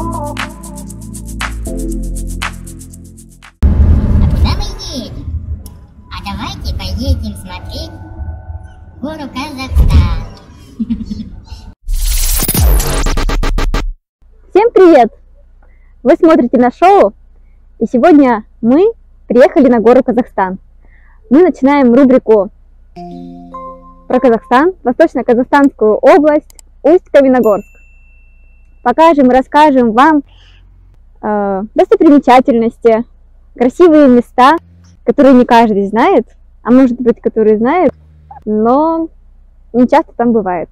Куда мы едем? А давайте поедем смотреть гору Казахстан. Всем привет! Вы смотрите на шоу, и сегодня мы приехали на гору Казахстан. Мы начинаем рубрику про Казахстан, Восточно-Казахстанскую область, Усть-Каменогорск. Покажем и расскажем вам достопримечательности, красивые места, которые не каждый знает, а может быть, которые знают, но не часто там бывает.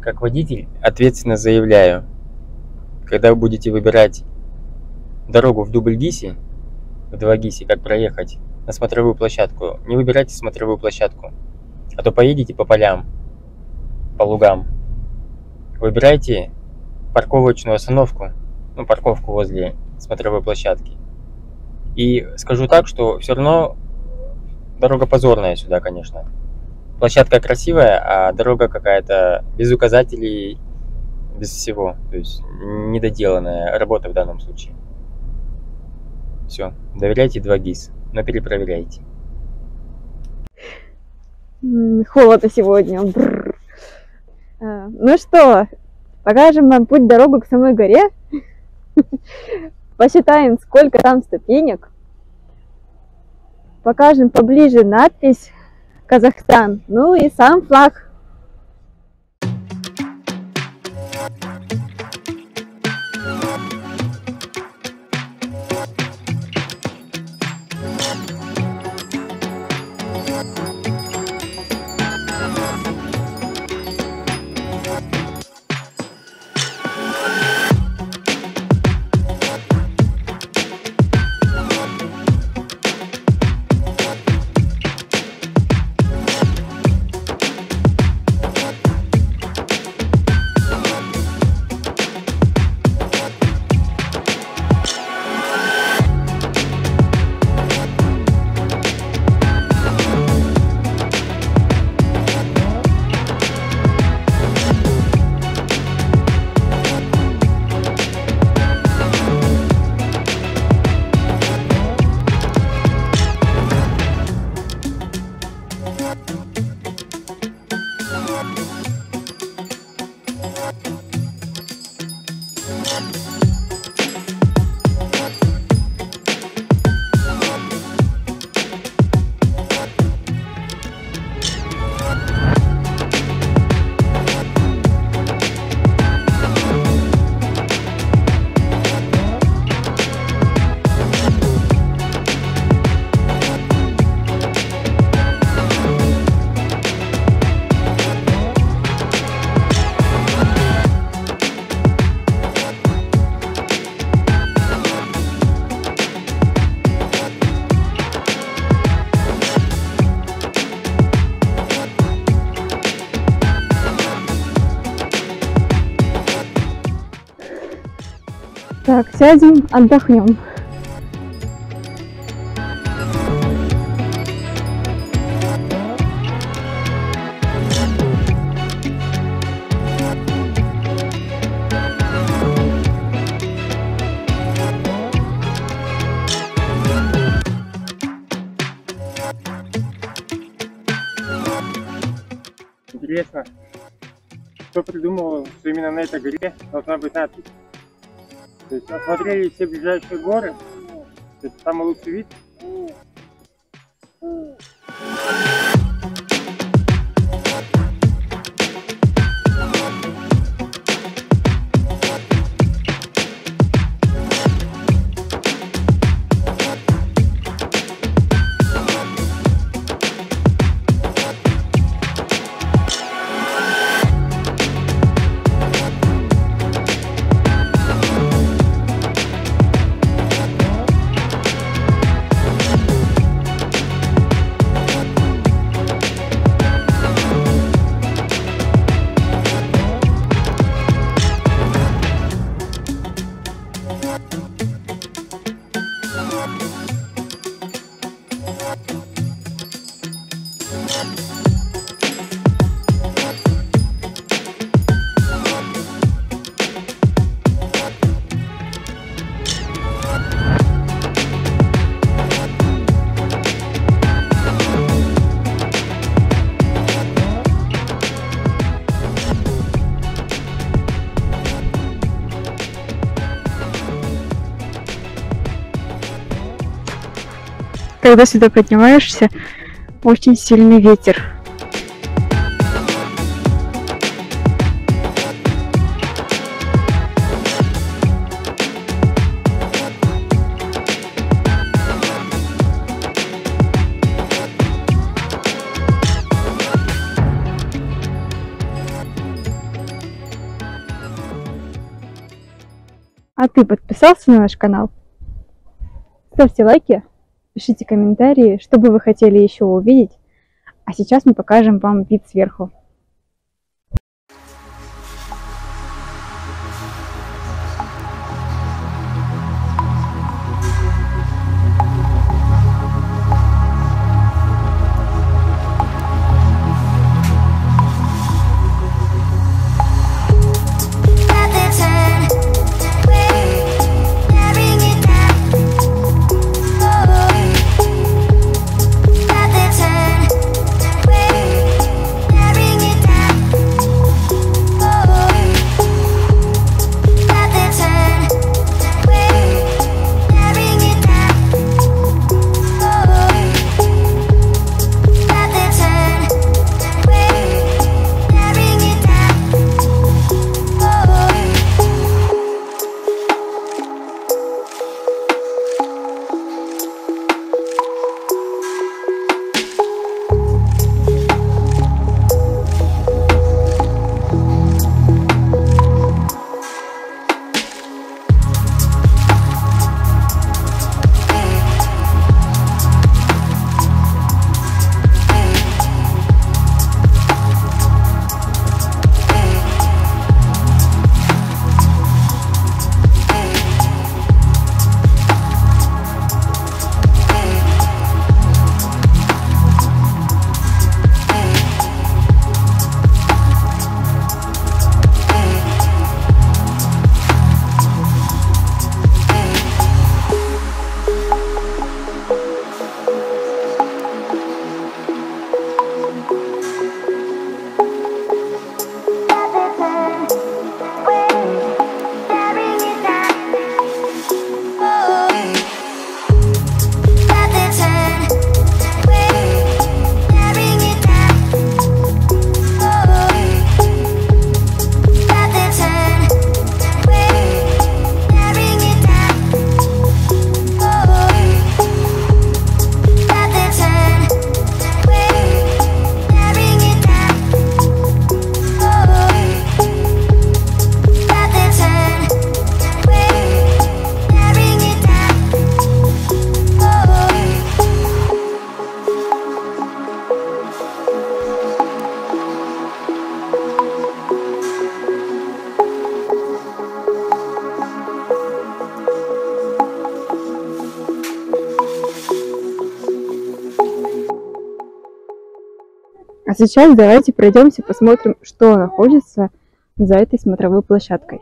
Как водитель ответственно заявляю, когда вы будете выбирать дорогу в Дубльгисе, в Двагисе, как проехать на смотровую площадку, не выбирайте смотровую площадку, а то поедете по полям, по лугам. Выбирайте парковочную остановку, парковку возле смотровой площадки. И скажу так, что все равно дорога позорная сюда, конечно. Площадка красивая, а дорога какая-то без указателей, без всего. То есть недоделанная работа в данном случае. Все, доверяйте Двагис, но перепроверяйте. Холодно сегодня. Ну что, покажем вам путь-дорогу к самой горе. Посчитаем, сколько там ступенек. Покажем поближе надпись Казахстан, ну и сам флаг. Так, сядем, отдохнем. Интересно, кто придумал, что именно на этой горе должна быть надпись. То есть осмотрели все ближайшие горы, то есть самый лучший вид. когда сюда поднимаешься, очень сильный ветер. А ты подписался на наш канал? Ставьте лайки, пишите комментарии, что бы вы хотели еще увидеть. А сейчас мы покажем вам вид сверху. А сейчас давайте пройдемся, посмотрим, что находится за этой смотровой площадкой.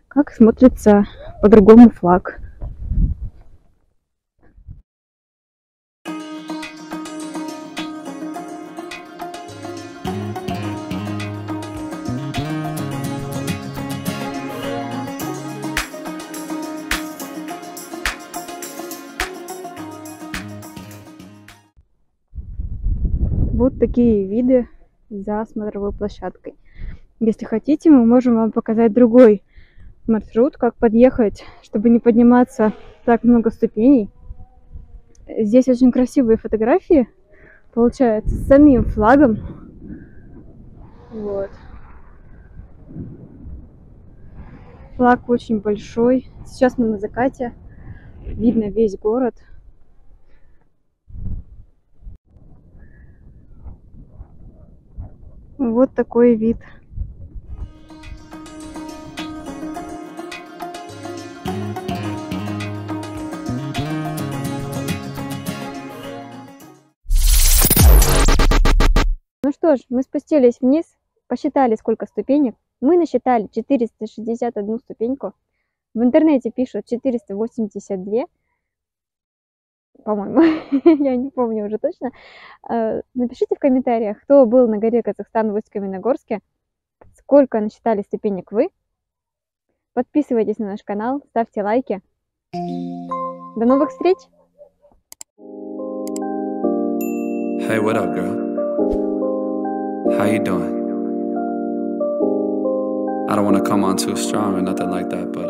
Как смотрится по-другому флаг. Вот такие виды за смотровой площадкой. Если хотите, мы можем вам показать другой маршрут, как подъехать, чтобы не подниматься так много ступеней. Здесь очень красивые фотографии, получается, с самим флагом. Вот. Флаг очень большой. Сейчас мы на закате. Видно весь город. Вот такой вид. Ну что ж, мы спустились вниз, посчитали, сколько ступенек. Мы насчитали 461 ступеньку. В интернете пишут 482. По-моему, я не помню уже точно. Напишите в комментариях, кто был на горе Казахстан в Усть-Каменогорске, сколько насчитали ступенек вы. Подписывайтесь на наш канал, ставьте лайки. До новых встреч! Hey, what up, girl? How you doing? I don't want to come on too strong or nothing like that, but